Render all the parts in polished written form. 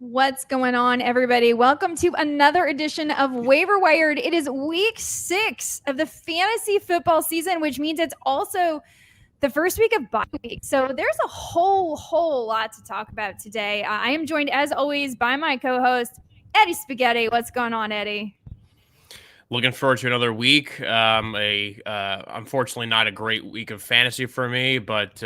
What's going on, everybody? Welcome to another edition of Waiver Wired. It is week 6 of the fantasy football season, which means it's also the first week of bye week. So there's a whole lot to talk about today. I am joined, as always, by my co-host, Eddie Spaghetti. What's going on, Eddie? Looking forward to another week. Unfortunately, not a great week of fantasy for me, but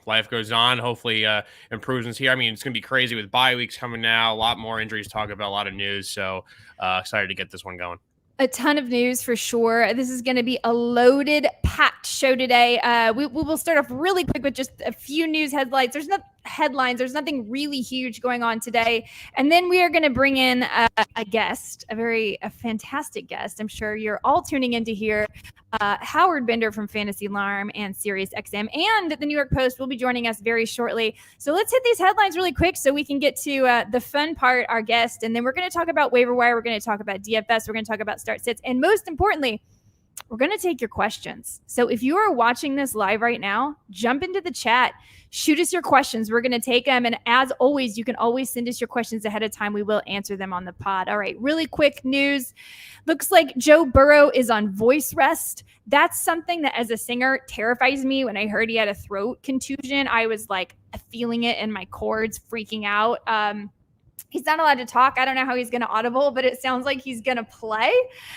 life goes on. Hopefully, improvements here. I mean, it's going to be crazy with bye weeks coming now. A lot more injuries to talk about, a lot of news. So excited to get this one going. A ton of news for sure. This is going to be a loaded, packed show today. We will start off really quick with just a few news headlines. There's nothing really huge going on today. And then we are going to bring in a guest, a fantastic guest. I'm sure you're all tuning in to hear Howard Bender from Fantasy Alarm and Sirius XM and the New York Post will be joining us very shortly. So let's hit these headlines really quick so we can get to the fun part, our guest. And then we're going to talk about Waiver Wire. We're going to talk about DFS. We're going to talk about start sits. And most importantly, we're going to take your questions. So if you are watching this live right now, jump into the chat, shoot us your questions. We're going to take them. And as always, you can always send us your questions ahead of time. We will answer them on the pod. All right, really quick news. Looks like Joe Burrow is on voice rest. That's something that as a singer terrifies me. When I heard he had a throat contusion, I was like feeling it in my cords, freaking out. He's not allowed to talk. I don't know how he's going to audible, but it sounds like he's going to play.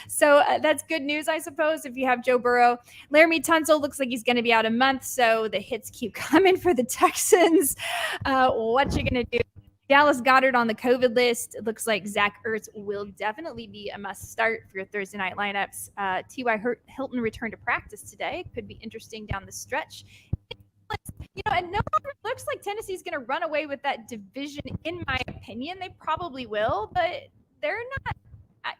So that's good news, I suppose, if you have Joe Burrow. Laramie Tunsil looks like he's going to be out a month, so the hits keep coming for the Texans. What you going to do? Dallas Goedert on the COVID list. It looks like Zach Ertz will definitely be a must start for your Thursday night lineups. T.Y. Hilton returned to practice today. Could be interesting down the stretch. And no longer looks like Tennessee's going to run away with that division, in my opinion. They probably will, but they're not,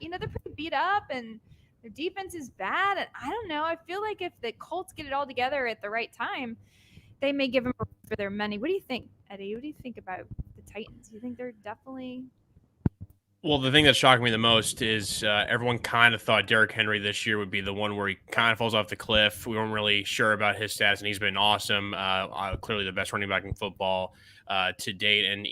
they're pretty beat up and their defense is bad. And I don't know. I feel like if the Colts get it all together at the right time, they may give them a run for their money. What do you think, Eddie? What do you think about the Titans? Do you think they're definitely... Well, the thing that shocked me the most is everyone kind of thought Derrick Henry this year would be the one where he kind of falls off the cliff. We weren't really sure about his stats, and he's been awesome. Clearly the best running back in football to date. And,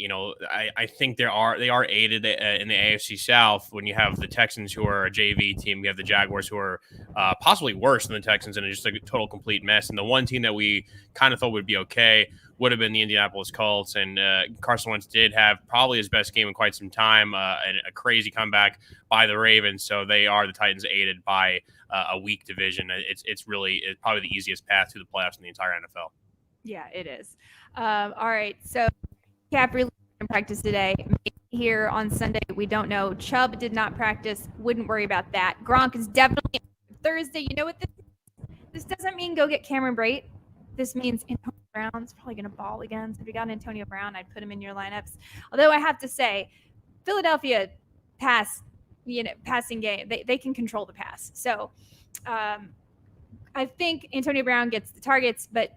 I think they are aided in the AFC South when you have the Texans, who are a JV team. You have the Jaguars, who are possibly worse than the Texans and just like a total complete mess. And the one team that we kind of thought would be okay would have been the Indianapolis Colts, and Carson Wentz did have probably his best game in quite some time, and a crazy comeback by the Ravens. So they are the Titans, aided by a weak division. It's probably the easiest path to the playoffs in the entire NFL. Yeah, it is. All right, so Cap really didn't practice today. Here on Sunday, we don't know. Chubb did not practice. Wouldn't worry about that. Gronk is definitely Thursday. You know what this doesn't mean go get Cameron Brate. This means Antonio Brown's probably going to ball again. So if you got Antonio Brown, I'd put him in your lineups. Although I have to say, Philadelphia passing game, they can control the pass. So I think Antonio Brown gets the targets, but,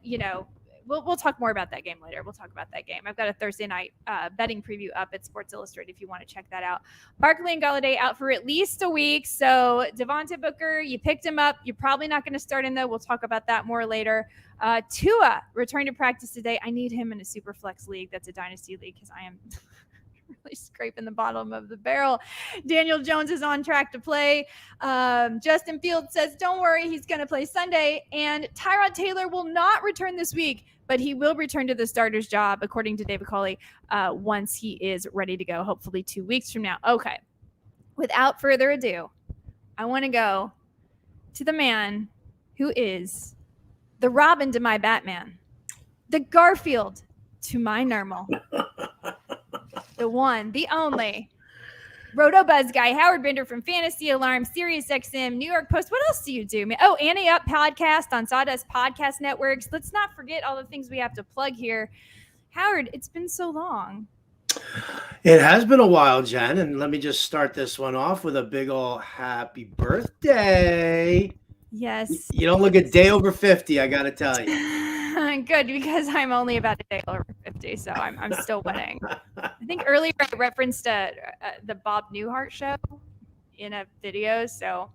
we'll talk more about that game later. We'll talk about that game. I've got a Thursday night betting preview up at Sports Illustrated if you want to check that out. Barkley and Galladay out for at least a week. So Devontae Booker, you picked him up. You're probably not going to start him, though. We'll talk about that more later. Tua returned to practice today. I need him in a super flex league. That's a dynasty league because I am really scraping the bottom of the barrel. Daniel Jones is on track to play. Justin Fields says, don't worry, he's going to play Sunday. And Tyrod Taylor will not return this week, but he will return to the starter's job, according to David Culley, once he is ready to go, hopefully 2 weeks from now. Okay, without further ado, I want to go to the man who is the Robin to my Batman, the Garfield to my Normal, the one, the only, RotoBuzz guy, Howard Bender from Fantasy Alarm, Sirius XM, New York Post. What else do you do, man? Oh, Annie Up podcast on Sawdust Podcast Networks. Let's not forget all the things we have to plug here. Howard, it's been so long. It has been a while, Jen, and let me just start this one off with a big ol' happy birthday. Yes. You don't look a day over 50, I got to tell you. Good, because I'm only about a day over 50, so I'm still winning. I think earlier I referenced the Bob Newhart show in a video, so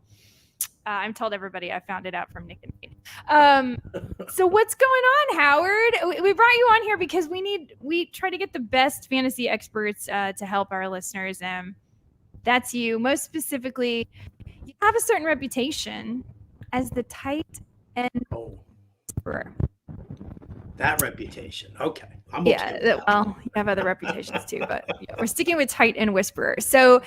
I'm told everybody I found it out from Nick and Nate. So what's going on, Howard? We brought you on here because we try to get the best fantasy experts to help our listeners. That's you. Most specifically, you have a certain reputation as the tight end whisperer. That reputation. Okay. Well, you have other reputations too, but yeah, we're sticking with tight end whisperer. So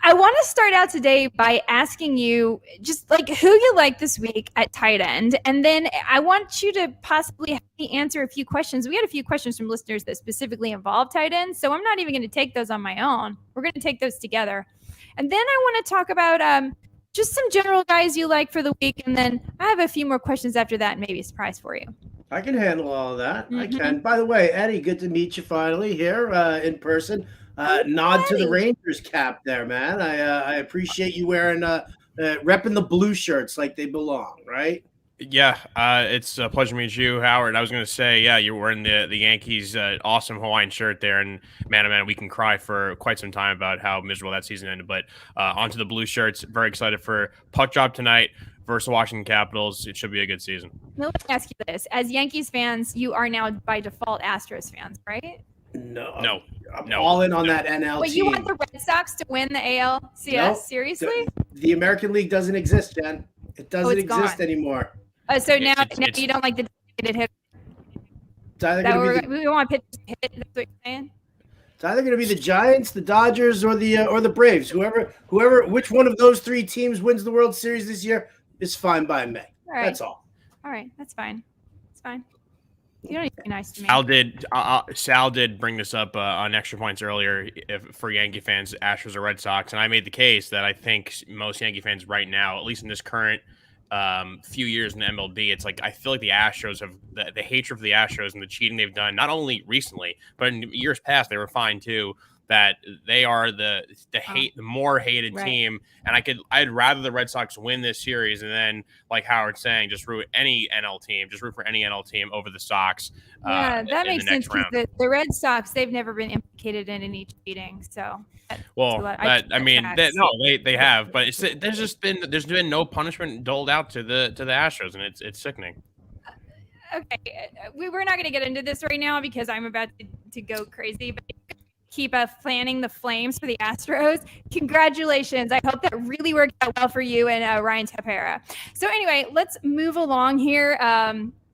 I want to start out today by asking you just like who you like this week at tight end. And then I want you to possibly have me answer a few questions. We had a few questions from listeners that specifically involve tight ends. So I'm not even going to take those on my own. We're going to take those together. And then I want to talk about just some general guys you like for the week. And then I have a few more questions after that and maybe a surprise for you. I can handle all of that. I can. By the way, Eddie, good to meet you finally here in person. Nod to the Rangers cap there, man. I appreciate you wearing repping the blue shirts like they belong, right? Yeah, it's a pleasure to meet you, Howard. I was going to say, yeah, you're wearing the Yankees' awesome Hawaiian shirt there, and man, we can cry for quite some time about how miserable that season ended. But onto the blue shirts. Very excited for puck drop tonight versus Washington Capitals. It should be a good season. Now, let me ask you this: as Yankees fans, you are now by default Astros fans, right? No. I'm all in on that NL Wait, team. you want the Red Sox to win the ALCS? Nope. Seriously? The American League doesn't exist, Jen. It doesn't exist anymore. So now you don't like the hit. We want pitchers to hit. That's what you're saying? It's either going to be the Giants, the Dodgers, or the Braves. Whoever, which one of those three teams wins the World Series this year is fine by me. All right. That's all. All right, that's fine. It's fine. You don't need to be nice to me. Sal did bring this up on Extra Points earlier for Yankee fans, Astros or Red Sox, and I made the case that I think most Yankee fans right now, at least in this current few years in the MLB, it's like I feel like the Astros have the hatred for the Astros and the cheating they've done, not only recently, but in years past they were fine too. That they are the more hated team, and I'd rather the Red Sox win this series, and then like Howard's saying, just root any NL team, just root for any NL team over the Sox. Yeah, that makes sense because the Red Sox, they've never been implicated in any cheating. So they have, but there's been no punishment doled out to the Astros, and it's sickening. Okay, we're not going to get into this right now because I'm about to go crazy, but keep fanning the flames for the Astros. Congratulations. I hope that really worked out well for you and Ryan Tepera. So anyway, let's move along here.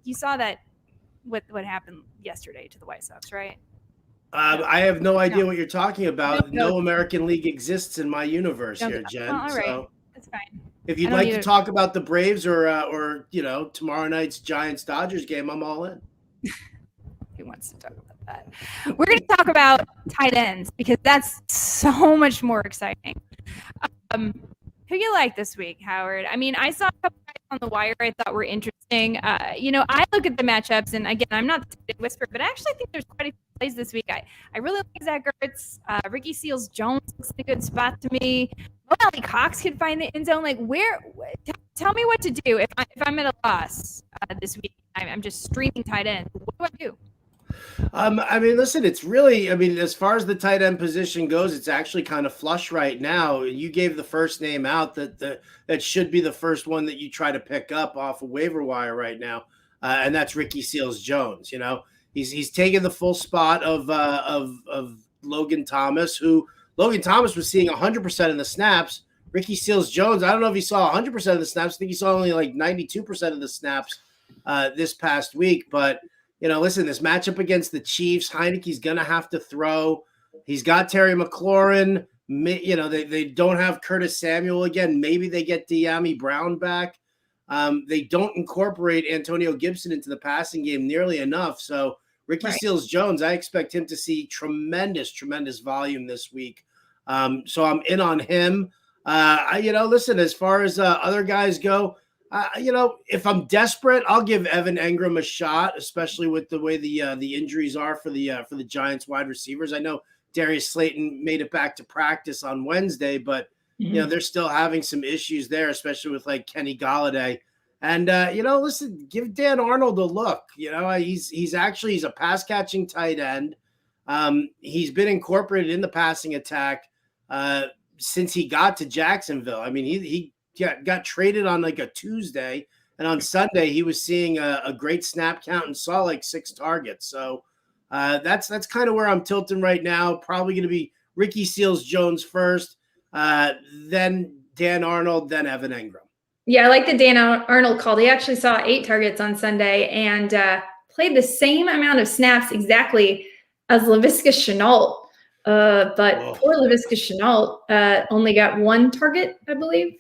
You saw that what happened yesterday to the White Sox, right? I have no idea what you're talking about. No American League exists in my universe here, Jen. All right. So that's fine. if you'd like to talk about the Braves or tomorrow night's Giants-Dodgers game, I'm all in. Who wants to talk about that? We're going to talk about tight ends because that's so much more exciting. Who you like this week, Howard? I mean, I saw a couple guys on the wire I thought were interesting. I look at the matchups, and again, I'm not the whisperer, but I actually think there's quite a few plays this week. I really like Zach Ertz. Ricky Seals-Jones looks in a good spot to me. Molly Cox could find the end zone. Like, tell me what to do if I'm at a loss this week. I'm just streaming tight end. What do I do? Listen, it's really, as far as the tight end position goes, it's actually kind of flush right now. You gave the first name out that should be the first one that you try to pick up off of waiver wire right now. And that's Ricky Seals-Jones. He's taken the full spot of Logan Thomas, who Logan Thomas was seeing 100% of the snaps. Ricky Seals-Jones, I don't know if he saw 100% of the snaps. I think he saw only like 92% of the snaps this past week, but listen, this matchup against the Chiefs, Heineke's going to have to throw. He's got Terry McLaurin. They don't have Curtis Samuel again. Maybe they get De'Ami Brown back. They don't incorporate Antonio Gibson into the passing game nearly enough. So Ricky Seals-Jones, I expect him to see tremendous volume this week. So I'm in on him. Listen, as far as other guys go, if I'm desperate, I'll give Evan Engram a shot, especially with the way the injuries are for the Giants wide receivers. I know Darius Slayton made it back to practice on Wednesday, but they're still having some issues there, especially with like Kenny Golladay. And listen, give Dan Arnold a look. He's a pass catching tight end. He's been incorporated in the passing attack since he got to Jacksonville. He got traded on like a Tuesday And on Sunday, he was seeing a great snap count and saw like 6 targets. So that's kind of where I'm tilting right now. Probably going to be Ricky Seals-Jones first, then Dan Arnold, then Evan Engram. Yeah, I like the Dan Arnold call. He actually saw 8 targets on Sunday and played the same amount of snaps exactly as Laviska Shenault. But poor Laviska Shenault only got 1 target, I believe.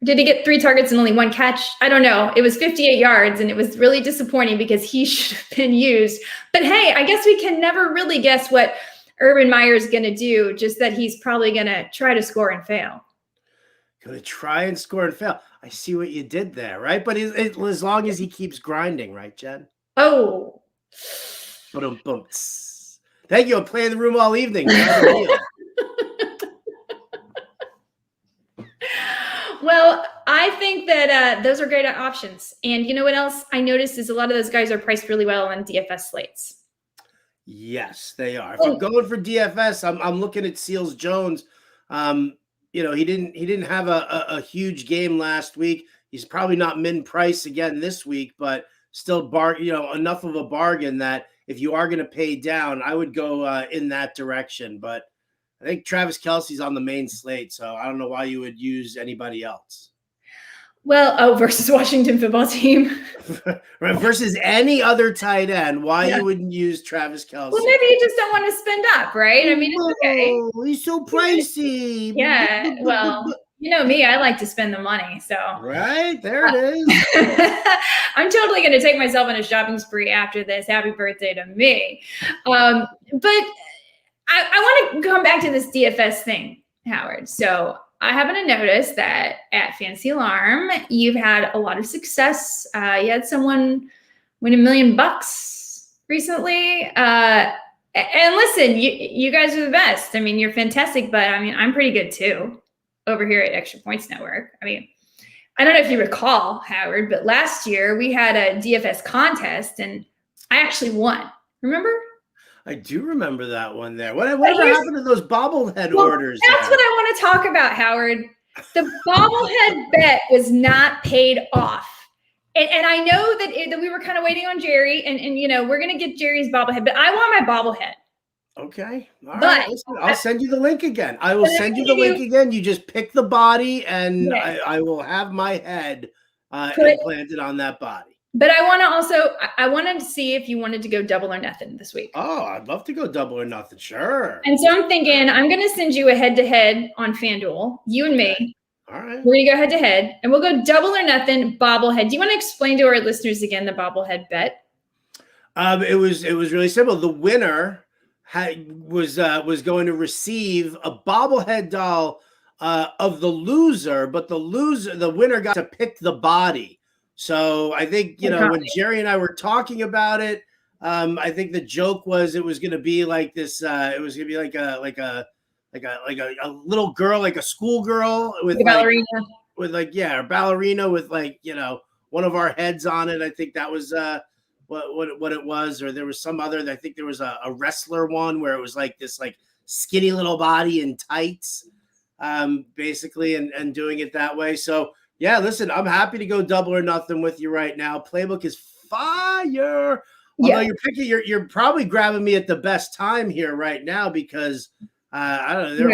Did he get 3 targets and only 1 catch? I don't know. It was 58 yards, and it was really disappointing because he should have been used. But hey, I guess we can never really guess what Urban Meyer's going to do, just that he's probably going to try to score and fail. Going to try and score and fail. I see what you did there, right? But as long as he keeps grinding, right, Jen? Oh. Ba-dum-bum. Thank you. I'm playing the room all evening. Well, I think that those are great options. And you know what else I noticed is a lot of those guys are priced really well on DFS slates. Yes, they are. If I'm going for DFS, I'm looking at Seals-Jones. He didn't have a huge game last week. He's probably not min price again this week, but still enough of a bargain that if you are going to pay down, I would go in that direction. But I think Travis Kelce's on the main slate, so I don't know why you would use anybody else. Well, versus Washington football team. Versus any other tight end, why you wouldn't use Travis Kelce? Well, maybe you just don't want to spend up, right? I mean, it's okay. He's so pricey. Yeah, well, you know me, I like to spend the money, so. Right, there it is. I'm totally going to take myself on a shopping spree after this. Happy birthday to me. But I want to come back to this DFS thing, Howard. So I happen to notice that at Fancy Alarm, you've had a lot of success. You had someone win $1 million recently. And listen, you guys are the best. I mean, you're fantastic, but I mean, I'm pretty good too over here at Extra Points Network. I mean, I don't know if you recall, Howard, but last year we had a DFS contest and I actually won. Remember? I do remember that one there. Whatever happened to those bobblehead orders? That's what I want to talk about, Howard. The bobblehead bet was not paid off. And I know that we were kind of waiting on Jerry and we're going to get Jerry's bobblehead, but I want my bobblehead. Okay. All right. Listen, I'll send you the link again. I will send you the link again. You just pick the body and I will have my head implanted on that body. But I wanted to see if you wanted to go double or nothing this week. Oh, I'd love to go double or nothing. Sure. And so I'm thinking I'm going to send you a head-to-head on FanDuel, you and me. All right. We're going to go head-to-head, and we'll go double or nothing bobblehead. Do you want to explain to our listeners again the bobblehead bet? It was really simple. The winner was going to receive a bobblehead doll of the loser, but the winner got to pick the body. So I think, when Jerry and I were talking about it, I think the joke was it was going to be like this. It was going to be like a little girl, like a schoolgirl with a ballerina, a ballerina with one of our heads on it. I think that was what it was, or there was some other. I think there was a wrestler one where it was like this skinny little body in tights, basically, and doing it that way. So. Yeah, listen, I'm happy to go double or nothing with you right now. Playbook is fire. Although you're probably grabbing me at the best time here right now because I don't know, there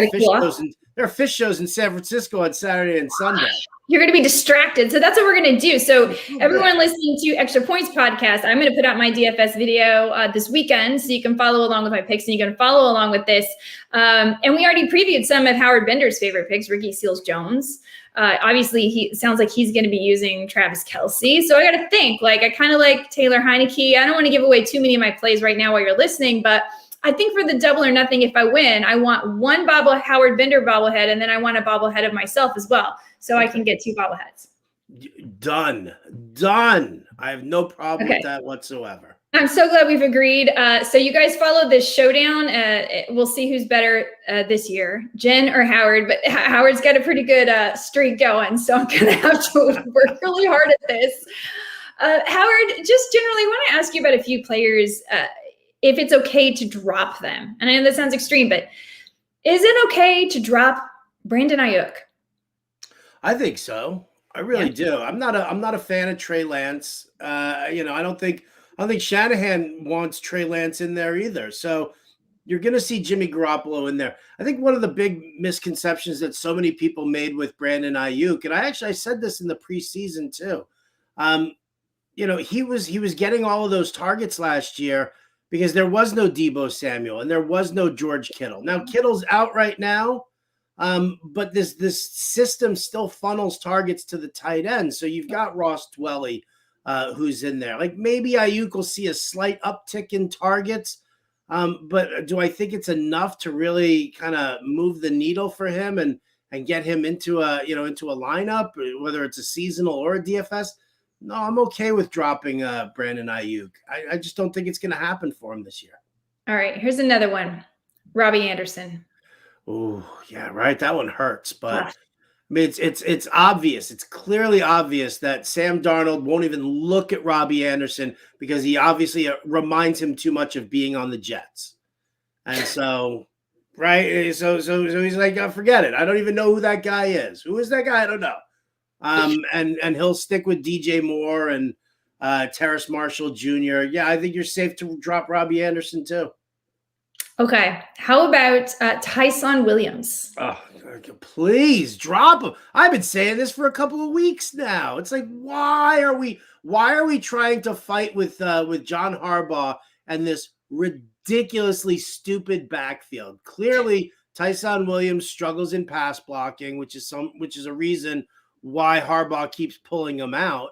are fish shows in San Francisco on Saturday and Sunday. You're going to be distracted. So that's what we're going to do. So everyone listening to Extra Points podcast, I'm going to put out my DFS video this weekend so you can follow along with my picks and you can follow along with this. And we already previewed some of Howard Bender's favorite picks, Ricky Seals-Jones. Obviously, he sounds like he's going to be using Travis Kelce. So I got to think, I kind of like Taylor Heineke. I don't want to give away too many of my plays right now while you're listening, but I think for the double or nothing, if I win, I want one Howard Bender bobblehead, and then I want a bobblehead of myself as well. So I can get 2 bobbleheads. Done. I have no problem with that whatsoever. I'm so glad we've agreed. So you guys followed this showdown. We'll see who's better this year, Jen or Howard. But Howard's got a pretty good streak going, so I'm going to have to work really hard at this. Howard, just generally want to ask you about a few players, if it's okay to drop them. And I know that sounds extreme, but is it okay to drop Brandon Ayuk? I think so. I really do. I'm not a fan of Trey Lance. I don't think Shanahan wants Trey Lance in there either. So you're going to see Jimmy Garoppolo in there. I think one of the big misconceptions that so many people made with Brandon Ayuk, and I said this in the preseason too. He was getting all of those targets last year because there was no Deebo Samuel and there was no George Kittle. Now Kittle's out right now, but this system still funnels targets to the tight end. So you've got Ross Dwelly, who's in there. Like maybe Ayuk will see a slight uptick in targets. But do I think it's enough to really kind of move the needle for him and get him into a lineup, whether it's a seasonal or a DFS? No, I'm okay with dropping Brandon Ayuk. I just don't think it's going to happen for him this year. All right, here's another one. Robbie Anderson. Oh, yeah, right. That one hurts, but I mean, it's obvious. It's clearly obvious that Sam Darnold won't even look at Robbie Anderson because he obviously reminds him too much of being on the Jets. And so, right. So he's like, oh, forget it. I don't even know who that guy is. Who is that guy? I don't know. And he'll stick with DJ Moore and Terrace Marshall Jr. Yeah, I think you're safe to drop Robbie Anderson too. Okay. How about Tyson Williams? Oh, please drop him. I've been saying this for a couple of weeks now. It's like, why are we trying to fight with John Harbaugh and this ridiculously stupid backfield? Clearly, Tyson Williams struggles in pass blocking, which is a reason why Harbaugh keeps pulling him out.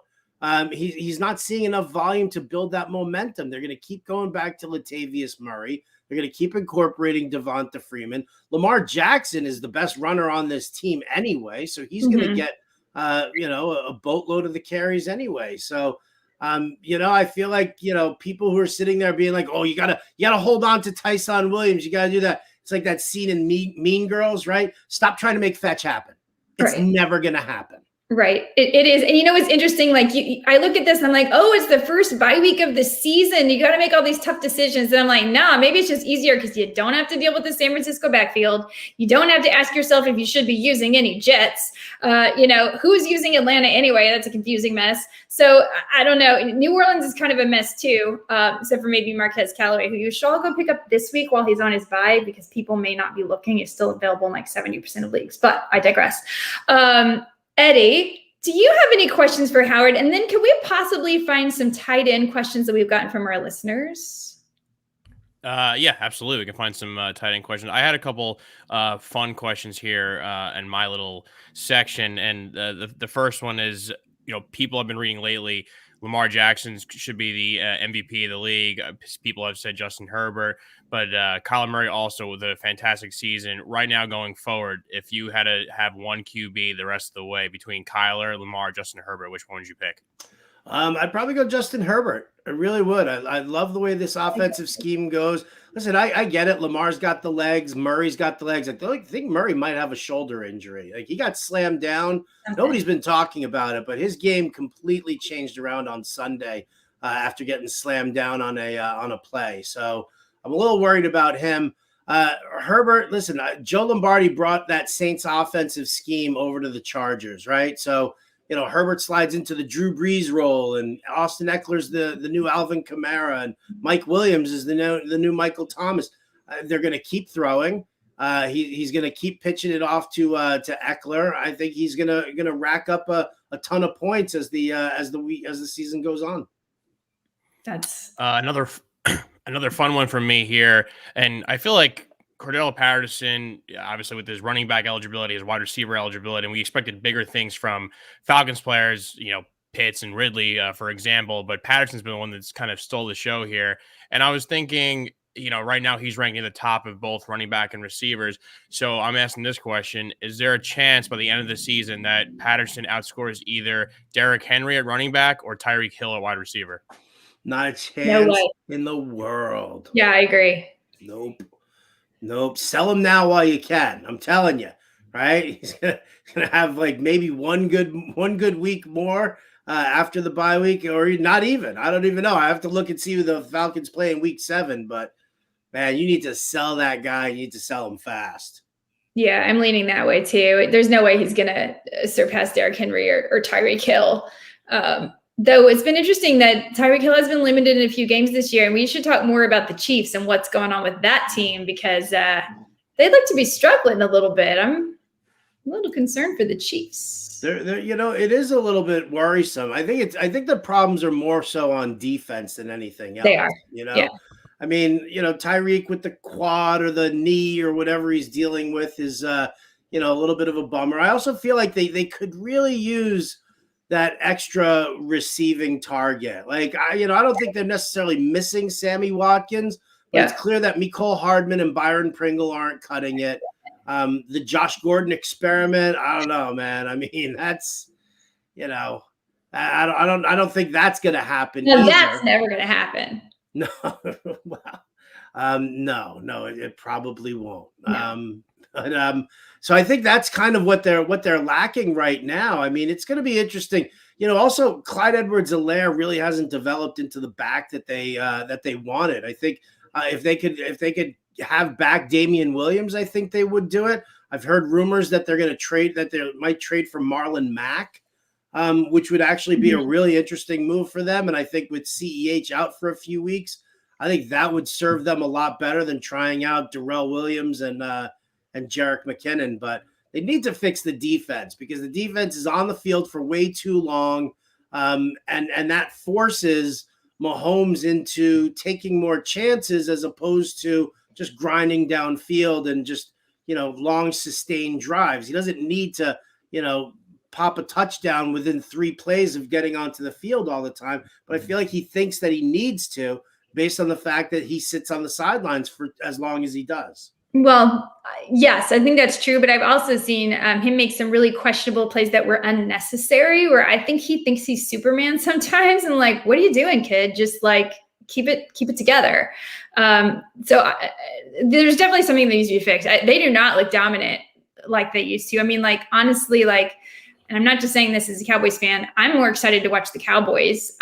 He's not seeing enough volume to build that momentum. They're going to keep going back to Latavius Murray. They're going to keep incorporating Devonta Freeman. Lamar Jackson is the best runner on this team anyway, so he's going to get a boatload of the carries anyway. So I feel like people who are sitting there being like, oh, you gotta hold on to Tyson Williams. You gotta do that. It's like that scene in Mean Girls, right? Stop trying to make fetch happen. It's never going to happen. Right. It is. And it's interesting. Like I look at this and I'm like, oh, it's the first bye week of the season. You got to make all these tough decisions. And I'm like, nah, maybe it's just easier because you don't have to deal with the San Francisco backfield. You don't have to ask yourself if you should be using any Jets. Who's using Atlanta anyway? That's a confusing mess. So I don't know. New Orleans is kind of a mess too, except for maybe Marquez Callaway, who you should all go pick up this week while he's on his bye because people may not be looking. He's still available in like 70% of leagues, but I digress. Eddie, do you have any questions for Howard? And then can we possibly find some tight end questions that we've gotten from our listeners? Yeah, absolutely. We can find some tight end questions. I had a couple fun questions here in my little section. And the first one is, people have been reading lately, Lamar Jackson should be the MVP of the league. People have said Justin Herbert, but Kyler Murray also with a fantastic season. Right now going forward, if you had to have one QB the rest of the way between Kyler, Lamar, Justin Herbert, which one would you pick? I'd probably go Justin Herbert. I really would. I love the way this offensive scheme goes. Listen, I get it. Lamar's got the legs. Murray's got the legs. I think Murray might have a shoulder injury. Like he got slammed down. Okay. Nobody's been talking about it, but his game completely changed around on Sunday after getting slammed down on a play. So I'm a little worried about him. Herbert, listen, Joe Lombardi brought that Saints offensive scheme over to the Chargers, right? So Herbert slides into the Drew Brees role, and Austin Eckler's the new Alvin Kamara, and Mike Williams is the new Michael Thomas. They're going to keep throwing. He's going to keep pitching it off to Eckler. I think he's going to rack up a ton of points as the season goes on. That's another fun one from me here, and I feel like Cordell Patterson, obviously with his running back eligibility, his wide receiver eligibility, and we expected bigger things from Falcons players, Pitts and Ridley, for example, but Patterson's been the one that's kind of stole the show here. And I was thinking, right now he's ranking at the top of both running back and receivers. So I'm asking this question, is there a chance by the end of the season that Patterson outscores either Derrick Henry at running back or Tyreek Hill at wide receiver? Not a chance in the world. Yeah, I agree. Nope. Sell him now while you can. I'm telling you, right? He's gonna have like maybe one good week more after the bye week, or not even. I don't even know. I have to look and see who the Falcons play in week 7. But man, you need to sell that guy. You need to sell him fast. Yeah, I'm leaning that way too. There's no way he's going to surpass Derrick Henry or Tyreek Hill. Though it's been interesting that Tyreek Hill has been limited in a few games this year, and we should talk more about the Chiefs and what's going on with that team because they look to be struggling a little bit. I'm a little concerned for the Chiefs. They're, it is a little bit worrisome. I think the problems are more so on defense than anything else. They are. Yeah. I mean, Tyreek with the quad or the knee or whatever he's dealing with is, a little bit of a bummer. I also feel like they could really use that extra receiving target. Like, I don't think they're necessarily missing Sammy Watkins, but it's clear that Mecole Hardman and Byron Pringle aren't cutting it. The Josh Gordon experiment, I don't know, man. I mean, that's, I don't think that's going to happen. No, that's never going to happen. No, no, it probably won't. No. So I think that's kind of what they're lacking right now. I mean, it's going to be interesting. Also Clyde Edwards-Helaire really hasn't developed into the back that they wanted. I think if they could have back Damian Williams, I think they would do it. I've heard rumors that they're going to they might trade for Marlon Mack, which would actually be a really interesting move for them. And I think with CEH out for a few weeks, I think that would serve them a lot better than trying out Darrell Williams and Jerick McKinnon. But they need to fix the defense because the defense is on the field for way too long. And that forces Mahomes into taking more chances as opposed to just grinding downfield and just, long sustained drives. He doesn't need to, pop a touchdown within 3 plays of getting onto the field all the time. But I feel like he thinks that he needs to based on the fact that he sits on the sidelines for as long as he does. Well, yes, I think that's true. But I've also seen him make some really questionable plays that were unnecessary, where I think he thinks he's Superman sometimes. And like, what are you doing, kid? Just like keep it together. So there's definitely something that needs to be fixed. They do not look dominant like they used to. I mean, like, honestly, like, and I'm not just saying this as a Cowboys fan, I'm more excited to watch the Cowboys,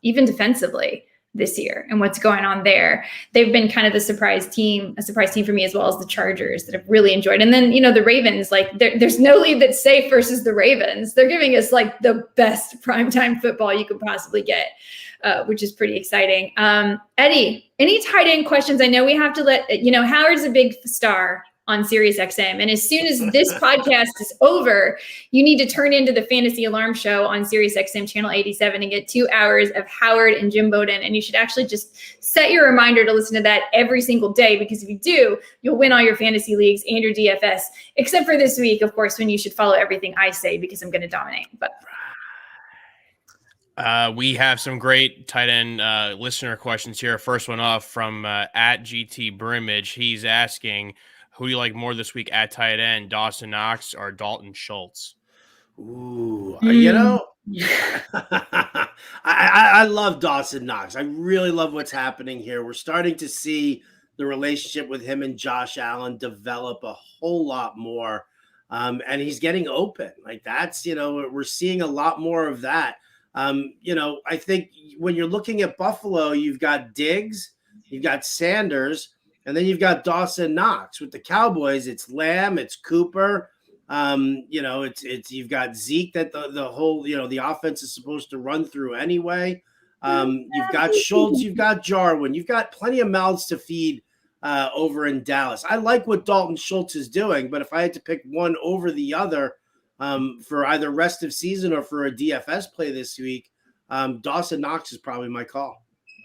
even defensively this year and what's going on there. They've been kind of a surprise team for me, as well as the Chargers that I've really enjoyed. And then, the Ravens, like there's no league that's safe versus the Ravens. They're giving us like the best primetime football you could possibly get, which is pretty exciting. Eddie, any tight end questions? I know we have to let, Howard's a big star on SiriusXM. And as soon as this podcast is over, you need to turn into the Fantasy Alarm Show on SiriusXM Channel 87 and get 2 hours of Howard and Jim Bowden. And you should actually just set your reminder to listen to that every single day, because if you do, you'll win all your fantasy leagues and your DFS, except for this week, of course, when you should follow everything I say because I'm going to dominate. But we have some great tight end listener questions here. First one off from at GT Brimage. He's asking, who do you like more this week at tight end, Dawson Knox or Dalton Schultz? Ooh, I love Dawson Knox. I really love what's happening here. We're starting to see the relationship with him and Josh Allen develop a whole lot more. And he's getting open. Like that's, we're seeing a lot more of that. I think when you're looking at Buffalo, you've got Diggs, you've got Sanders, and then you've got Dawson Knox. With the Cowboys, it's Lamb, it's Cooper. It's you've got Zeke that the whole, the offense is supposed to run through anyway. You've got Schultz, you've got Jarwin, you've got plenty of mouths to feed over in Dallas. I like what Dalton Schultz is doing, but if I had to pick one over the other for either rest of season or for a DFS play this week, Dawson Knox is probably my call.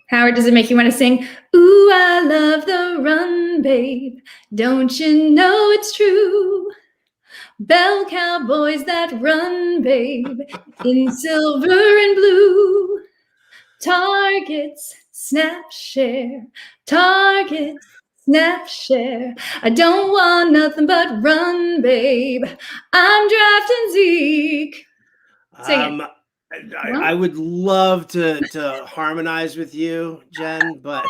Howard, does it make you want to sing, "Ooh, I love the run, babe, don't you know it's true? Bell Cowboys that run, babe, in silver and blue. Targets, snap, share. Targets, snap, share. I don't want nothing but run, babe. I'm drafting Zeke." Sing it. I would love to harmonize with you, Jen, but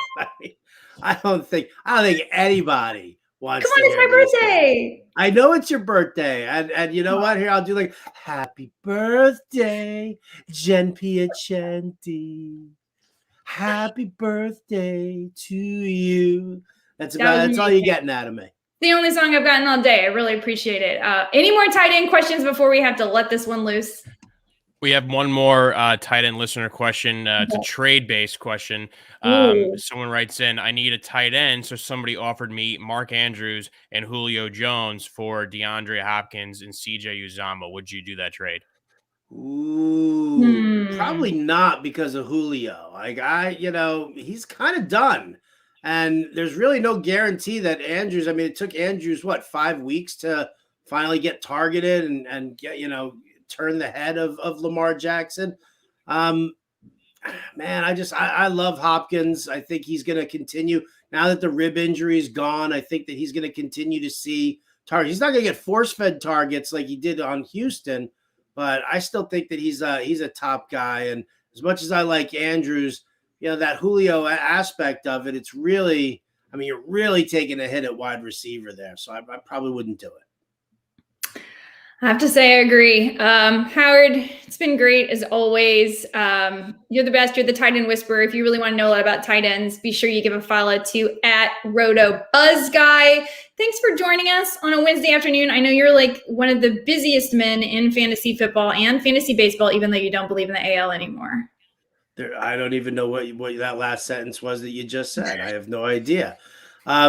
I don't think anybody wants to. Come on, it's my birthday. I know it's your birthday. And you know what? Here, I'll do like happy birthday, Jen Piacenti. Happy birthday to you. That's all you're getting out of me. The only song I've gotten all day. I really appreciate it. Any more tight end questions before we have to let this one loose? We have one more tight end listener question. It's a trade-based question. Someone writes in, I need a tight end, so somebody offered me Mark Andrews and Julio Jones for DeAndre Hopkins and CJ Uzomah. Would you do that trade? Ooh, probably not because of Julio. Like he's kind of done. And there's really no guarantee that Andrews, it took Andrews, 5 weeks to finally get targeted and get, turn the head of Lamar Jackson. Man, I love Hopkins. I think he's going to continue now that the rib injury is gone. I think that he's going to continue to see targets. He's not going to get force-fed targets like he did on Houston, but I still think that he's a top guy. And as much as I like Andrews, that Julio aspect of it, it's really, you're really taking a hit at wide receiver there. So I probably wouldn't do it. I have to say I agree. Howard, it's been great as always. You're the best. You're the tight end whisperer. If you really want to know a lot about tight ends, be sure you give a follow to @RotoBuzzGuy. Thanks for joining us on a Wednesday afternoon. I know you're like one of the busiest men in fantasy football and fantasy baseball, even though you don't believe in the AL anymore. I don't even know what that last sentence was that you just said. I have no idea. I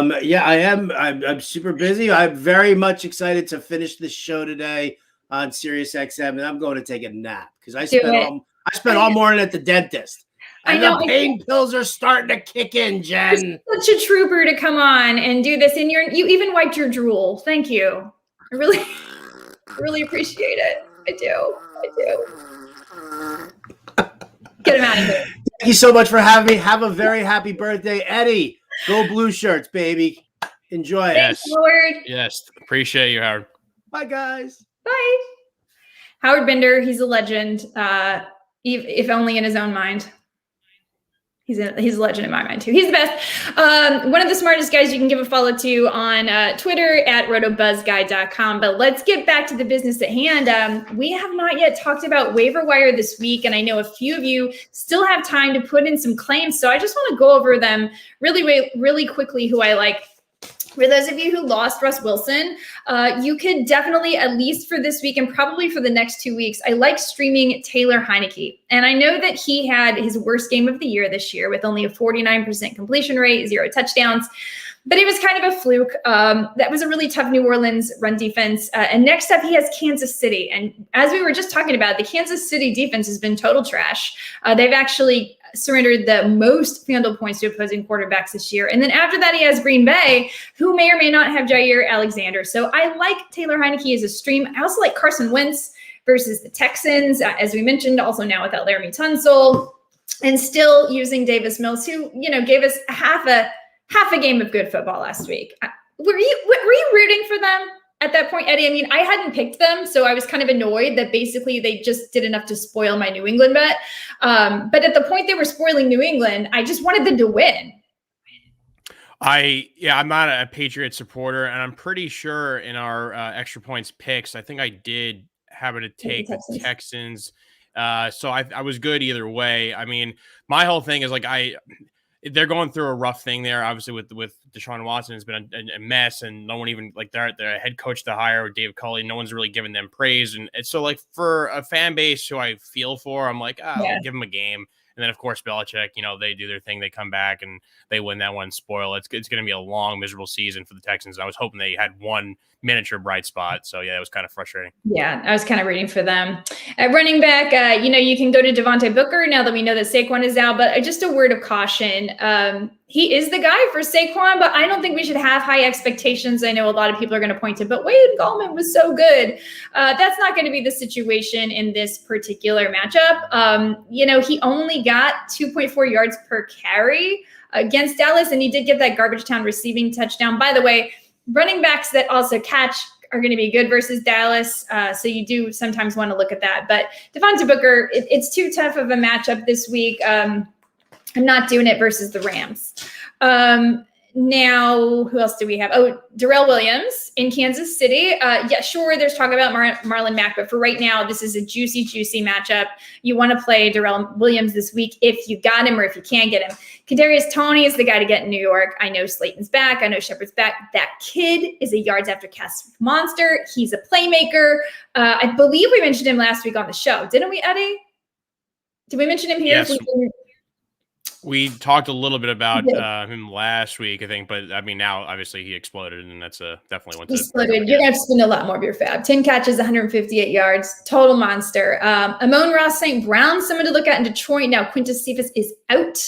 am. I'm super busy. I'm very much excited to finish this show today on Sirius XM, and I'm going to take a nap because I spent all morning at the dentist. And the pain pills are starting to kick in, Jen. You're such a trooper to come on and do this, and you even wiped your drool. Thank you. I really appreciate it. I do. Get him out of here. Thank you so much for having me. Have a very happy birthday, Eddie. Go Blue Shirts, baby. Enjoy it. Yes. Howard. Yes. Appreciate you, Howard. Bye, guys. Bye. Howard Bender, he's a legend, if only in his own mind. He's a legend in my mind, too. He's the best. One of the smartest guys you can give a follow to on Twitter @rotobuzzguy.com. But let's get back to the business at hand. We have not yet talked about Waiver Wire this week, and I know a few of you still have time to put in some claims. So I just want to go over them really quickly, who I like. For those of you who lost Russ Wilson, you could definitely, at least for this week and probably for the next 2 weeks, I like streaming Taylor Heineke. And I know that he had his worst game of the year this year with only a 49% completion rate, 0 touchdowns. But it was kind of a fluke. That was a really tough New Orleans run defense. And next up, he has Kansas City. And as we were just talking about, the Kansas City defense has been total trash. They've actually surrendered the most FanDuel points to opposing quarterbacks this year. And then after that, he has Green Bay, who may or may not have Jair Alexander. So I like Taylor Heineke as a stream. I also like Carson Wentz versus the Texans, as we mentioned, also now without Laramie Tunsil, and still using Davis Mills, who, gave us half a game of good football last week. Were you rooting for them at that point, Eddie? I hadn't picked them, so I was kind of annoyed that basically they just did enough to spoil my New England bet. But at the point they were spoiling New England, I just wanted them to win. I'm not a Patriots supporter, and I'm pretty sure in our extra points picks, I think I did have it to take the Texans. So I was good either way. My whole thing is they're going through a rough thing there. Obviously, with Deshaun Watson, has been a mess, and no one even their head coach to hire, David Culley, no one's really giving them praise. And so for a fan base who I feel for, I'm like, I'll give them a game. And then, of course, Belichick, they do their thing. They come back and they win that one, spoil it. It's going to be a long, miserable season for the Texans. I was hoping they had one miniature bright spot. So, yeah, it was kind of frustrating. Yeah, I was kind of rooting for them. At running back, you can go to Devontae Booker now that we know that Saquon is out. But just a word of caution. He is the guy for Saquon, but I don't think we should have high expectations. I know a lot of people are going to point to, but Wade Gallman was so good. That's not going to be the situation in this particular matchup. He only got 2.4 yards per carry against Dallas, and he did get that garbage time receiving touchdown. By the way, running backs that also catch are going to be good versus Dallas. So you do sometimes want to look at that. But Devontae Booker, it's too tough of a matchup this week. I'm not doing it versus the Rams. Now, who else do we have? Oh, Darrell Williams in Kansas City. Yeah, sure, there's talk about Marlon Mack, but for right now, this is a juicy, juicy matchup. You want to play Darrell Williams this week if you got him or if you can't get him. Kadarius Toney is the guy to get in New York. I know Slayton's back. I know Shepard's back. That kid is a yards after catch monster. He's a playmaker. I believe we mentioned him last week on the show. Didn't we, Eddie? Did we mention him here? Yes. We talked a little bit about him last week, I think, but I mean, now obviously he exploded, and that's definitely one. Exploded. You're going to have to spend a lot more of your fab. 10 catches, 158 yards, total monster. Amon-Ra St. Brown, someone to look at in Detroit. Now, Quintus Cephas is out,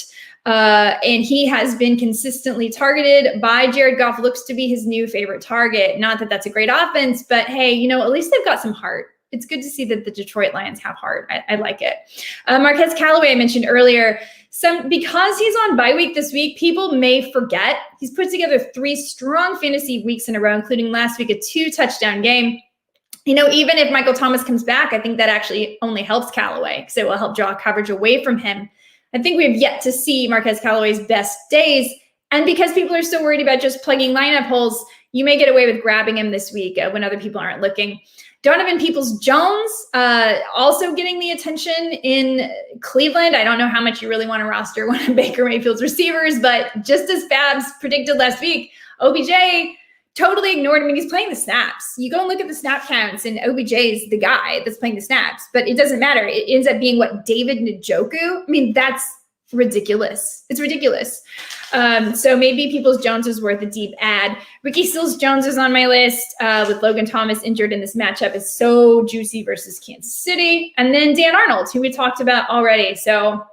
and he has been consistently targeted by Jared Goff. Looks to be his new favorite target. Not that that's a great offense, but hey, at least they've got some heart. It's good to see that the Detroit Lions have heart. I like it. Marquez Callaway, I mentioned earlier. Because he's on bye week this week, people may forget he's put together 3 strong fantasy weeks in a row, including last week, a 2-touchdown game. Even if Michael Thomas comes back, I think that actually only helps Callaway because it will help draw coverage away from him. I think we have yet to see Marquez Callaway's best days. And because people are so worried about just plugging lineup holes, you may get away with grabbing him this week when other people aren't looking. Donovan Peoples-Jones also getting the attention in Cleveland. I don't know how much you really want to roster one of Baker Mayfield's receivers, but just as Babs predicted last week, OBJ totally ignored him. He's playing the snaps. You go and look at the snap counts, and OBJ is the guy that's playing the snaps, but it doesn't matter. It ends up being David Njoku. I mean, that's ridiculous. It's ridiculous. So maybe Peoples-Jones is worth a deep add. Ricky Seals-Jones is on my list with Logan Thomas injured in this matchup. Is so juicy versus Kansas City. And then Dan Arnold, who we talked about already. So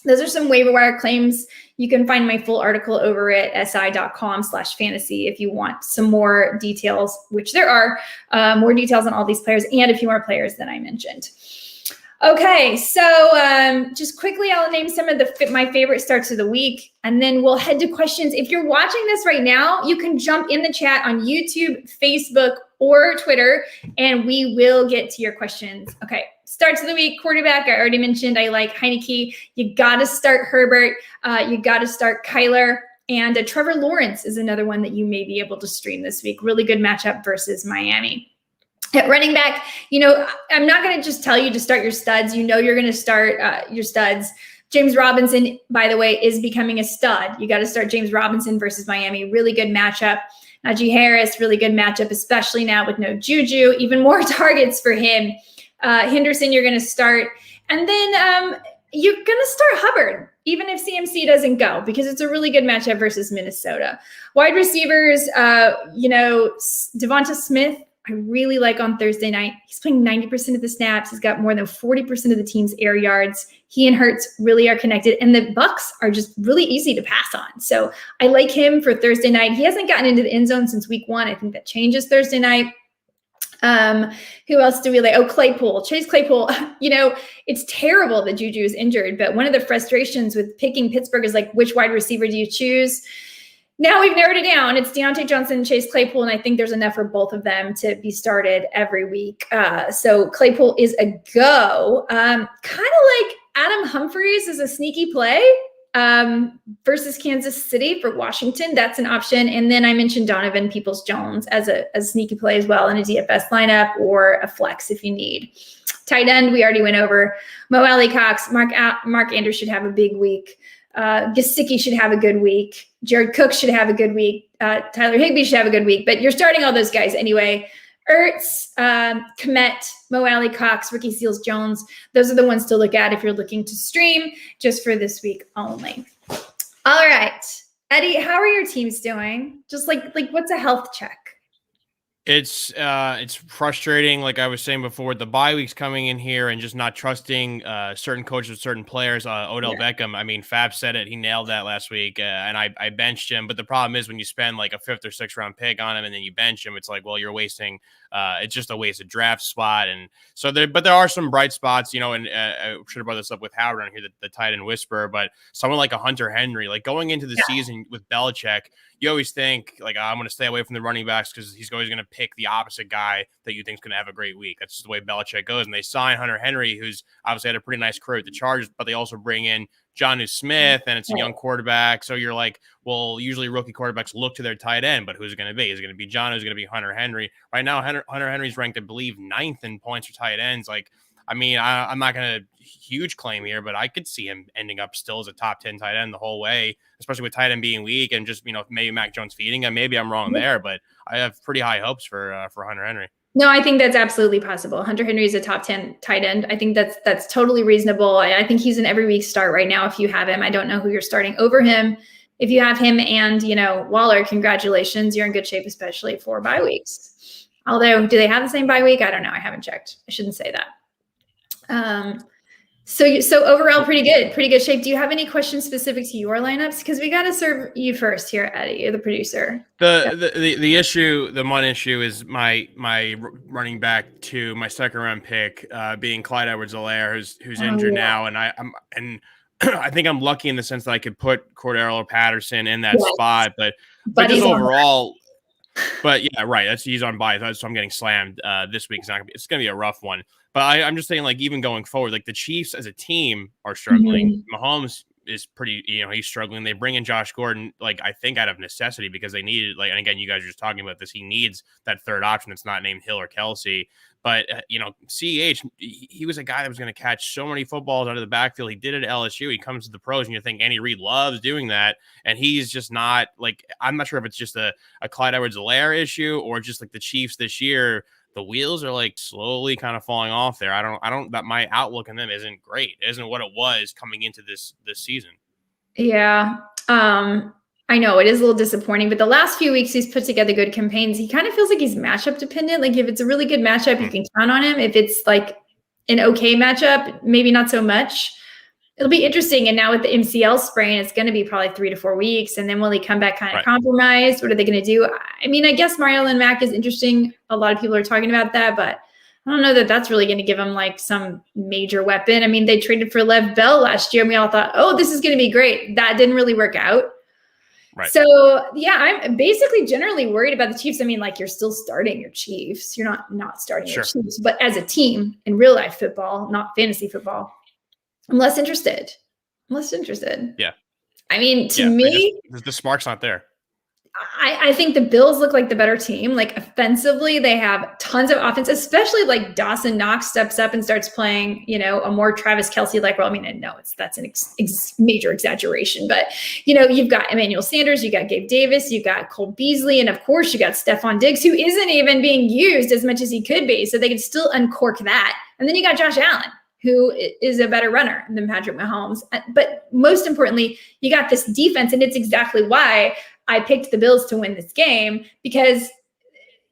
those are some waiver wire claims. You can find my full article over at si.com/fantasy if you want some more details, which there are more details on all these players and a few more players than I mentioned. Okay, so just quickly, I'll name some of my favorite starts of the week, and then we'll head to questions. If you're watching this right now, you can jump in the chat on YouTube, Facebook, or Twitter, and we will get to your questions. Okay, starts of the week, quarterback, I already mentioned I like Heineke. You got to start Herbert. You got to start Kyler. And Trevor Lawrence is another one that you may be able to stream this week. Really good matchup versus Miami. At running back, I'm not going to just tell you to start your studs. You're going to start your studs. James Robinson, by the way, is becoming a stud. You got to start James Robinson versus Miami. Really good matchup. Najee Harris, really good matchup, especially now with no Juju. Even more targets for him. Henderson, you're going to start. And then you're going to start Hubbard, even if CMC doesn't go, because it's a really good matchup versus Minnesota. Wide receivers, Devonta Smith, I really like on Thursday night. He's playing 90% of the snaps. He's got more than 40% of the team's air yards. He and Hurts really are connected, and the Bucs are just really easy to pass on. So I like him for Thursday night. He hasn't gotten into the end zone since week 1. I think that changes Thursday night. Who else do we like? Oh, Claypool, Chase Claypool. It's terrible that Juju is injured, but one of the frustrations with picking Pittsburgh is which wide receiver do you choose? Now we've narrowed it down. It's Deontay Johnson and Chase Claypool, and I think there's enough for both of them to be started every week. So Claypool is a go. Kind of like Adam Humphries is a sneaky play versus Kansas City for Washington. That's an option. And then I mentioned Donovan Peoples-Jones as a sneaky play as well in a DFS lineup or a flex if you need. Tight end, we already went over. Mo Alley Cox, Mark Andrews should have a big week. Gesicki should have a good week. Jared Cook should have a good week. Tyler Higbee should have a good week. But you're starting all those guys anyway. Ertz, Kmet, Mo Alley Cox, Ricky Seals-Jones. Those are the ones to look at if you're looking to stream just for this week only. All right. Eddie, how are your teams doing? Just like what's a health check? It's frustrating. Like I was saying before, the bye week's coming in here and just not trusting certain coaches, certain players. Odell Beckham. I mean, Fab said it. He nailed that last week, and I benched him. But the problem is when you spend like a 5th or 6th round pick on him and then you bench him, it's like, well, you're wasting. It's just a wasted draft spot. And so there are some bright spots, and I should have brought this up with Howard on here, the tight end whisperer. But someone like a Hunter Henry, like going into the season with Belichick, you always think like I'm going to stay away from the running backs because he's always going to pick the opposite guy that you think is going to have a great week. That's just the way Belichick goes. And they sign Hunter Henry, who's obviously had a pretty nice career at the Chargers, but they also bring in Jonnu Smith, and it's a young quarterback. So you're like, well, usually rookie quarterbacks look to their tight end, but who's it going to be? Is it going to be Jonnu? Is it going to be Hunter Henry? Right now, Hunter Henry's ranked, I believe, 9th in points for tight ends. Like, I mean, I'm not going to huge claim here, but I could see him ending up still as a top 10 tight end the whole way, especially with tight end being weak and just, maybe Mac Jones feeding him. Maybe I'm wrong there, but I have pretty high hopes for Hunter Henry. No, I think that's absolutely possible. Hunter Henry is a top 10 tight end. I think that's totally reasonable. I think he's an every week start right now if you have him. I don't know who you're starting over him. If you have him and, Waller, congratulations. You're in good shape, especially for bye weeks. Although, do they have the same bye week? I don't know. I haven't checked. I shouldn't say that. So overall, pretty good shape. Do you have any questions specific to your lineups? Because we got to serve you first here, Eddie. You're the producer. The issue, the one issue is my running back to my second round pick being Clyde Edwards-Helaire, who's injured now, and I think I'm lucky in the sense that I could put Cordero or Patterson in that spot, but just overall. But yeah, right. He's on bye, so I'm getting slammed this week. It's going to be a rough one. But I'm just saying, like, even going forward, like the Chiefs as a team are struggling. Mahomes is pretty, he's struggling. They bring in Josh Gordon, like, I think out of necessity because they needed, like, and again, you guys are just talking about this. He needs that third option that's not named Hill or Kelsey. But, CEH, he was a guy that was going to catch so many footballs out of the backfield. He did it at LSU. He comes to the pros, and you think Andy Reid loves doing that. And he's just not, like, I'm not sure if it's just a Clyde Edwards-Helaire issue or just, like, the Chiefs this year. The wheels are, like, slowly kind of falling off there. That my outlook on them isn't great. It isn't what it was coming into this season. Yeah. I know it is a little disappointing, but the last few weeks he's put together good campaigns. He kind of feels like he's matchup dependent. Like if it's a really good matchup, you can count on him. If it's like an okay matchup, maybe not so much. It'll be interesting. And now with the MCL sprain, it's going to be probably 3 to 4 weeks. And then will he come back kind of compromised? What are they going to do? I mean, I guess Marlon Mack is interesting. A lot of people are talking about that, but I don't know that that's really going to give him like some major weapon. I mean, they traded for Lev Bell last year and we all thought, oh, this is going to be great. That didn't really work out. Right. So, yeah, I'm basically generally worried about the Chiefs. I mean, like you're still starting your Chiefs. You're not starting your Chiefs. But as a team in real life football, not fantasy football, I'm less interested. Yeah. I mean, to me, the spark's not there. I think the Bills look like the better team. Like offensively, they have tons of offense, especially like Dawson Knox steps up and starts playing, a more Travis Kelce-like role. I mean, no, that's an major exaggeration, but you've got Emmanuel Sanders, you got Gabe Davis, you got Cole Beasley, and of course you got Stephon Diggs, who isn't even being used as much as he could be. So they could still uncork that. And then you got Josh Allen, who is a better runner than Patrick Mahomes. But most importantly, you got this defense, and it's exactly why I picked the Bills to win this game, because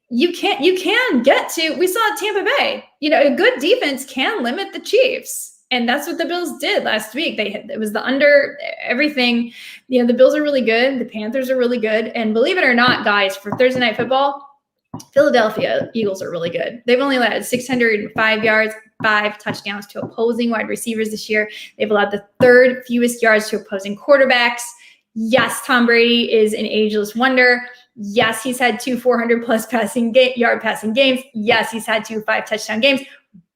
you can get to, we saw Tampa Bay, a good defense can limit the Chiefs. And that's what the Bills did last week. It was the under everything. The Bills are really good. The Panthers are really good. And believe it or not, guys, for Thursday Night Football, Philadelphia Eagles are really good. They've only allowed 605 yards, 5 touchdowns to opposing wide receivers this year. They've allowed the 3rd fewest yards to opposing quarterbacks. Yes, Tom Brady is an ageless wonder. Yes, he's had 2 400-plus passing games. Yes, he's had 2 5-touchdown games.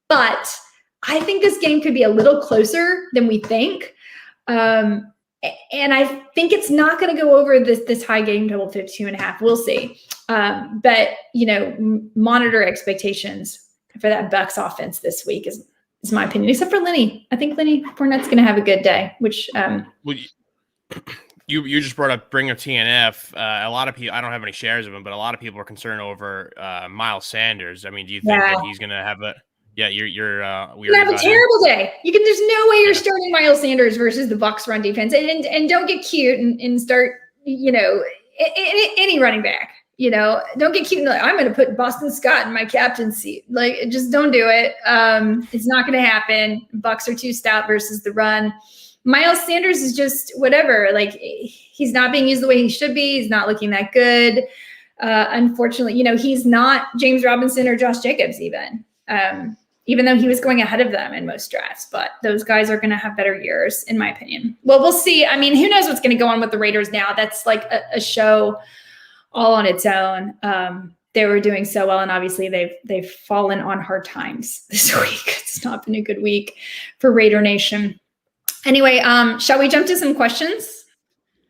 But I think this game could be a little closer than we think. And I think it's not going to go over this high game total, 52.5. We'll see. But, monitor expectations for that Bucs offense this week is my opinion, except for Lenny. I think Lenny Fournette's going to have a good day, which You just brought up bring up TNF. A lot of people, I don't have any shares of him, but a lot of people are concerned over Miles Sanders. I mean, do you think that he's going to have a? Yeah, you're have a terrible day. There's no way you're starting Miles Sanders versus the Bucs run defense, and don't get cute and start any running back. Don't get cute and like, I'm going to put Boston Scott in my captain seat. Like, just don't do it. It's not going to happen. Bucs are too stout versus the run. Miles Sanders is just whatever. Like, he's not being used the way he should be. He's not looking that good. Unfortunately, he's not James Robinson or Josh Jacobs even though he was going ahead of them in most drafts. But those guys are going to have better years, in my opinion. Well, we'll see. I mean, who knows what's going to go on with the Raiders now? That's like a show all on its own. they were doing so well, and obviously they've fallen on hard times this week. It's not been a good week for Raider Nation. Anyway, shall we jump to some questions?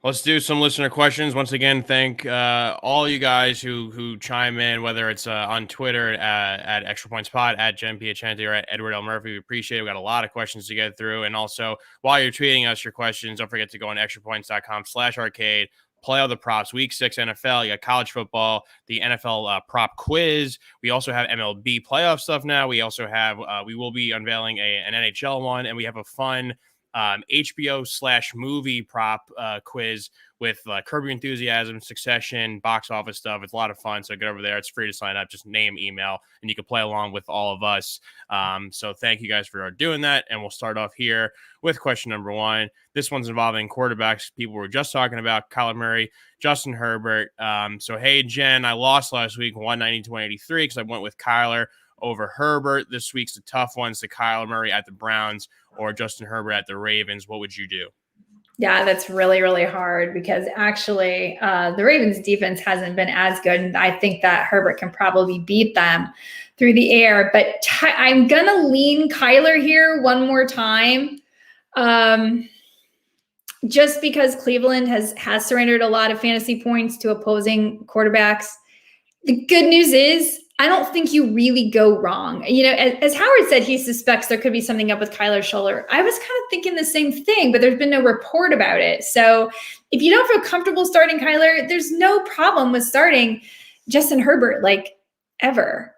Let's do some listener questions. Once again, thank all you guys who chime in, whether it's on Twitter at Extra Points Pod, at Jen Piacenti, or at Edward L. Murphy. We appreciate it. We got a lot of questions to get through. And also, while you're tweeting us your questions, don't forget to go on extrapoints.com/arcade. Play all the props. Week 6 NFL. You got college football, the NFL prop quiz. We also have MLB playoff stuff now. We also have we will be unveiling an NHL one, and we have a fun HBO/movie prop quiz with Curb Your Enthusiasm, Succession, box office stuff. It's a lot of fun. So get over there. It's free to sign up. Just name, email, and you can play along with all of us. So thank you guys for doing that. And we'll start off here with question number 1. This one's involving quarterbacks. People were just talking about Kyler Murray, Justin Herbert. So, hey, Jen, I lost last week 190-183 because I went with Kyler over Herbert. This week's a tough one. It's the Kyler Murray at the Browns or Justin Herbert at the Ravens. What would you do? Yeah, that's really, really hard because actually the Ravens defense hasn't been as good. And I think that Herbert can probably beat them through the air. But I'm going to lean Kyler here one more time. Just because Cleveland has surrendered a lot of fantasy points to opposing quarterbacks. The good news is I don't think you really go wrong. You know, as Howard said, he suspects there could be something up with Kyler's shoulder. I was kind of thinking the same thing, but there's been no report about it. So if you don't feel comfortable starting Kyler, there's no problem with starting Justin Herbert, like ever.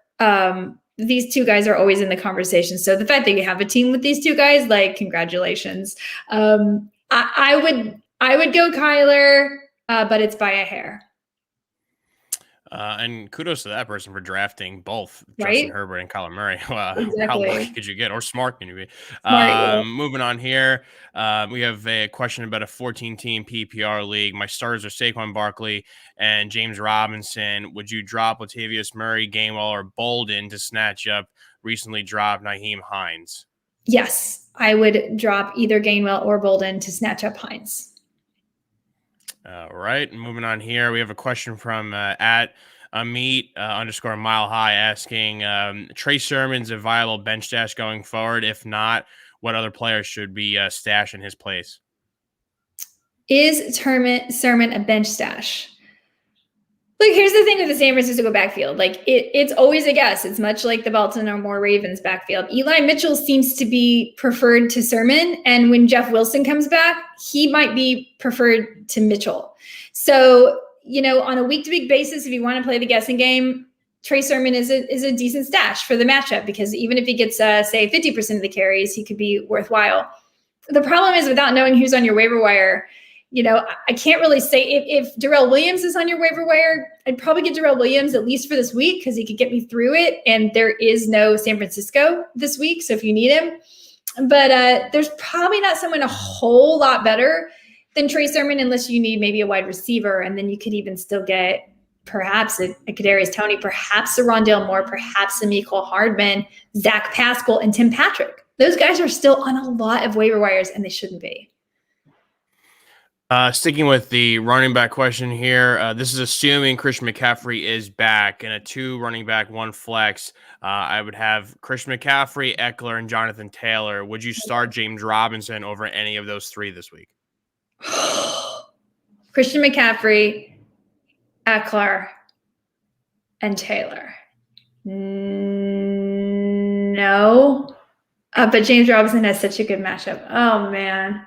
These two guys are always in the conversation. So the fact that you have a team with these two guys, like, congratulations. I would go Kyler, but it's by a hair. And kudos to that person for drafting both Right? Justin Herbert and Kyler Murray. Exactly. How lucky could you get? Or smart can you be? Yeah. Moving on here, we have a question about a 14-team PPR league. My starters are Saquon Barkley and James Robinson. Would you drop Latavius Murray, Gainwell, or Bolden to snatch up recently dropped Nyheim Hines? Yes, I would drop either Gainwell or Bolden to snatch up Hines. All right. And moving on here, we have a question from at Amit _ Mile High asking Trey Sermon's a viable bench stash going forward. If not, what other players should be stashed in his place? Is Sermon a bench stash? Look, here's the thing with the San Francisco backfield. Like it's always a guess. It's much like the Baltimore Ravens backfield. Eli Mitchell seems to be preferred to Sermon. And when Jeff Wilson comes back, he might be preferred to Mitchell. So, you know, on a week-to-week basis, if you want to play the guessing game, Trey Sermon is a decent stash for the matchup because even if he gets, say, 50% of the carries, he could be worthwhile. The problem is without knowing who's on your waiver wire, you know, I can't really say if Darrell Williams is on your waiver wire, I'd probably get Darrell Williams at least for this week because he could get me through it. And there is no San Francisco this week. So if you need him, but there's probably not someone a whole lot better than Trey Sermon unless you need maybe a wide receiver. And then you could even still get perhaps a Kadarius Toney, perhaps a Rondale Moore, perhaps a Mecole Hardman, Zach Pascal, and Tim Patrick. Those guys are still on a lot of waiver wires and they shouldn't be. Sticking with the running back question here, this is assuming Christian McCaffrey is back in a 2 running back, 1 flex. I would have Christian McCaffrey, Eckler, and Jonathan Taylor. Would you start James Robinson over any of those 3 this week? Christian McCaffrey, Eckler, and Taylor. No. But James Robinson has such a good matchup. Oh, man.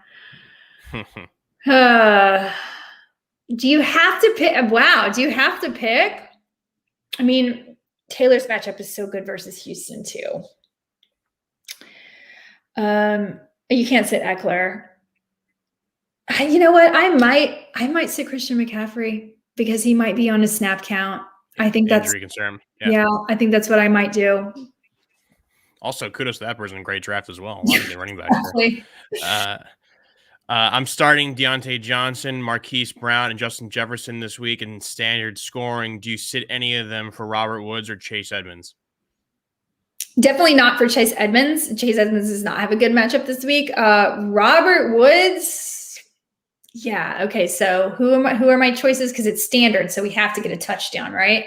Do you have to pick? Wow. Do you have to pick? I mean, Taylor's matchup is so good versus Houston too. You can't sit Eckler. You know what? I might sit Christian McCaffrey because he might be on a snap count. I think that's injury concern. Yeah, I think that's what I might do. Also, kudos to that person. Great draft as well. A lot of good running backs. I'm starting Deontay Johnson, Marquise Brown, and Justin Jefferson this week in standard scoring. Do you sit any of them for Robert Woods or Chase Edmonds? Definitely not for Chase Edmonds. Chase Edmonds does not have a good matchup this week. Robert Woods. Yeah. Okay. So who are my choices? Because it's standard, so we have to get a touchdown, right?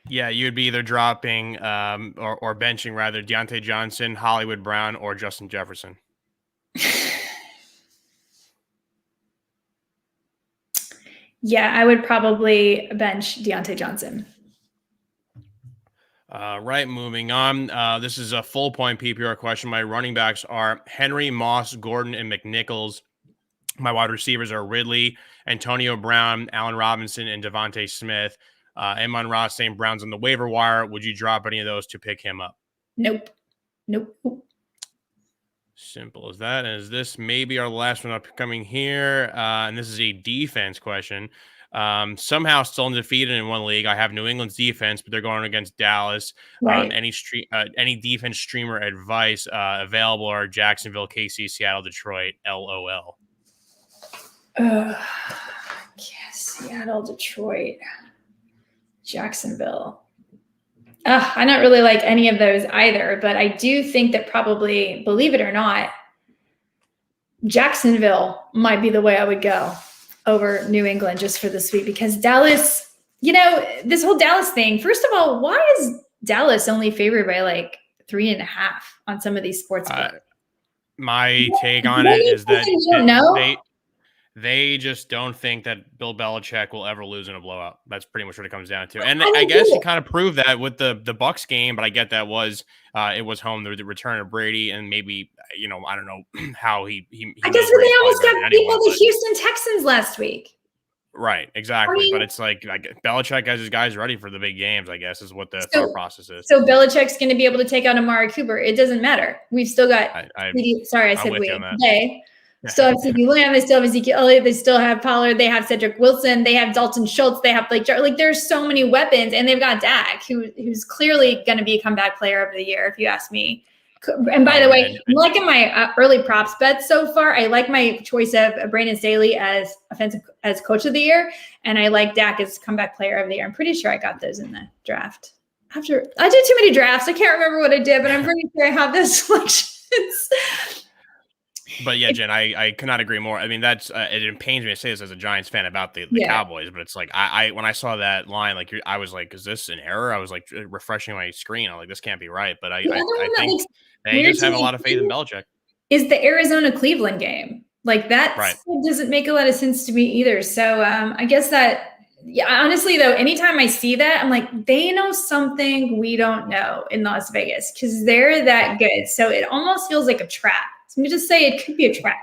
Yeah, you'd be either dropping or benching rather Deontay Johnson, Hollywood Brown, or Justin Jefferson. Yeah, I would probably bench Deontay Johnson. Right, moving on. This is a full point PPR question. My running backs are Henry, Moss, Gordon, and McNichols. My wide receivers are Ridley, Antonio Brown, Allen Robinson, and Devontae Smith. Amon Ross St. Brown's on the waiver wire. Would you drop any of those to pick him up? Nope. Simple as that. And is this maybe our last one upcoming here? And this is a defense question. Somehow still undefeated in one league. I have New England's defense, but they're going against Dallas. Right. Any defense streamer advice available are Jacksonville, KC, Seattle, Detroit, LOL. Seattle, Detroit, Jacksonville. I don't really like any of those either, but I do think that probably, believe it or not, Jacksonville might be the way I would go over New England just for this week, because Dallas, this whole Dallas thing, first of all, why is Dallas only favored by like 3.5 on some of these sports books? My take on it is that they just don't think that Bill Belichick will ever lose in a blowout. That's pretty much what it comes down to. And I guess he kind of proved that with the Bucs game, but I get that it was home, the return of Brady, and maybe, I don't know how he I guess they almost got beat by the Houston Texans last week. Right, exactly. But it's like Belichick has his guys ready for the big games, I guess, is what the thought process is. So Belichick's going to be able to take out Amari Cooper. It doesn't matter. We've still got Still have CD Lamb. They still have Ezekiel Elliott. They still have Pollard. They have Cedric Wilson. They have Dalton Schultz. They have there's so many weapons, and they've got Dak, who's clearly going to be a comeback player of the year, if you ask me. And by the way, I'm liking my early props bets so far. I like my choice of Brandon Staley as coach of the year, and I like Dak as comeback player of the year. I'm pretty sure I got those in the draft. I did too many drafts. I can't remember what I did, but I'm pretty sure I have those selections. But yeah, Jen, I cannot agree more. I mean, that's it pains me to say this as a Giants fan about the Cowboys, but it's like I when I saw that line, I was like, is this an error? I was like refreshing my screen. I'm like, this can't be right. But I think they just have a lot of faith in Belichick. Is the Arizona-Cleveland game. Like that doesn't make a lot of sense to me either. So I guess that, honestly though, anytime I see that, I'm like, they know something we don't know in Las Vegas because they're that good. So it almost feels like a trap. So I'm just say it could be a trap.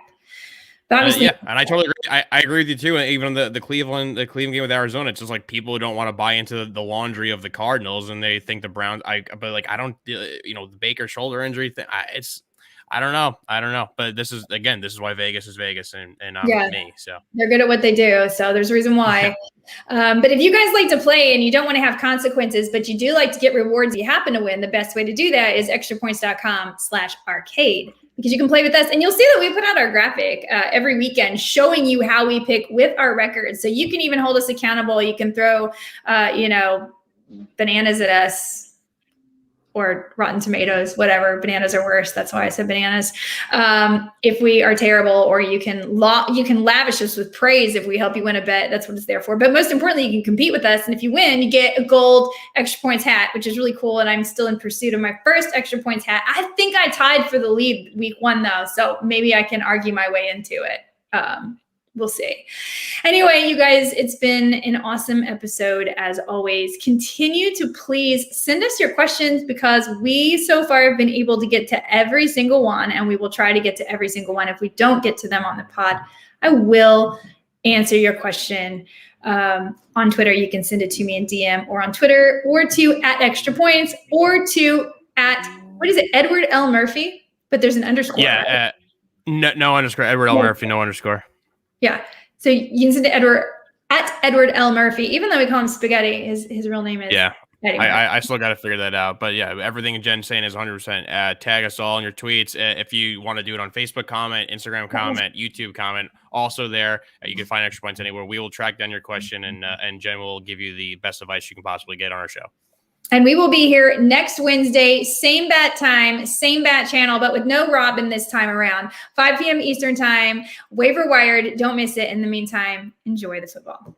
But honestly, and I totally agree. I agree with you too. And even the Cleveland game with Arizona, it's just like people who don't want to buy into the laundry of the Cardinals, and they think the Browns. I don't, the Baker shoulder injury thing. I don't know. But this is why Vegas is Vegas, and I'm me. So they're good at what they do. So there's a reason why. But if you guys like to play and you don't want to have consequences, but you do like to get rewards, you happen to win. The best way to do that is extrapoints.com/arcade. Because you can play with us, and you'll see that we put out our graphic every weekend showing you how we pick with our records. So you can even hold us accountable. You can throw, bananas at us or Rotten Tomatoes, whatever. Bananas are worse. That's why I said bananas. If we are terrible, or you can lavish us with praise if we help you win a bet. That's what it's there for. But most importantly, you can compete with us. And if you win, you get a gold Extra Points hat, which is really cool. And I'm still in pursuit of my first Extra Points hat. I think I tied for the lead week 1 though. So maybe I can argue my way into it. We'll see. Anyway, you guys, it's been an awesome episode as always. Continue to please send us your questions, because we so far have been able to get to every single one, and we will try to get to every single one. If we don't get to them on the pod, I will answer your question on Twitter. You can send it to me in DM or on Twitter, or to @extrapoints, or to Edward L. Murphy, but there's an underscore. Yeah. Right? No underscore. Edward L. Murphy, no underscore. Yeah. So you can send to Edward L. Murphy, even though we call him Spaghetti, his real name is. Yeah. I still got to figure that out. But yeah, everything Jen's saying is 100%. Tag us all in your tweets. If you want to do it on Facebook, comment, Instagram, comment, YouTube, comment, also there. You can find Extra Points anywhere. We will track down your question, and Jen will give you the best advice you can possibly get on our show. And we will be here next Wednesday, same bat time, same bat channel, but with no Robin this time around. 5 p.m. Eastern time, Waiver Wired. Don't miss it. In the meantime, enjoy the football.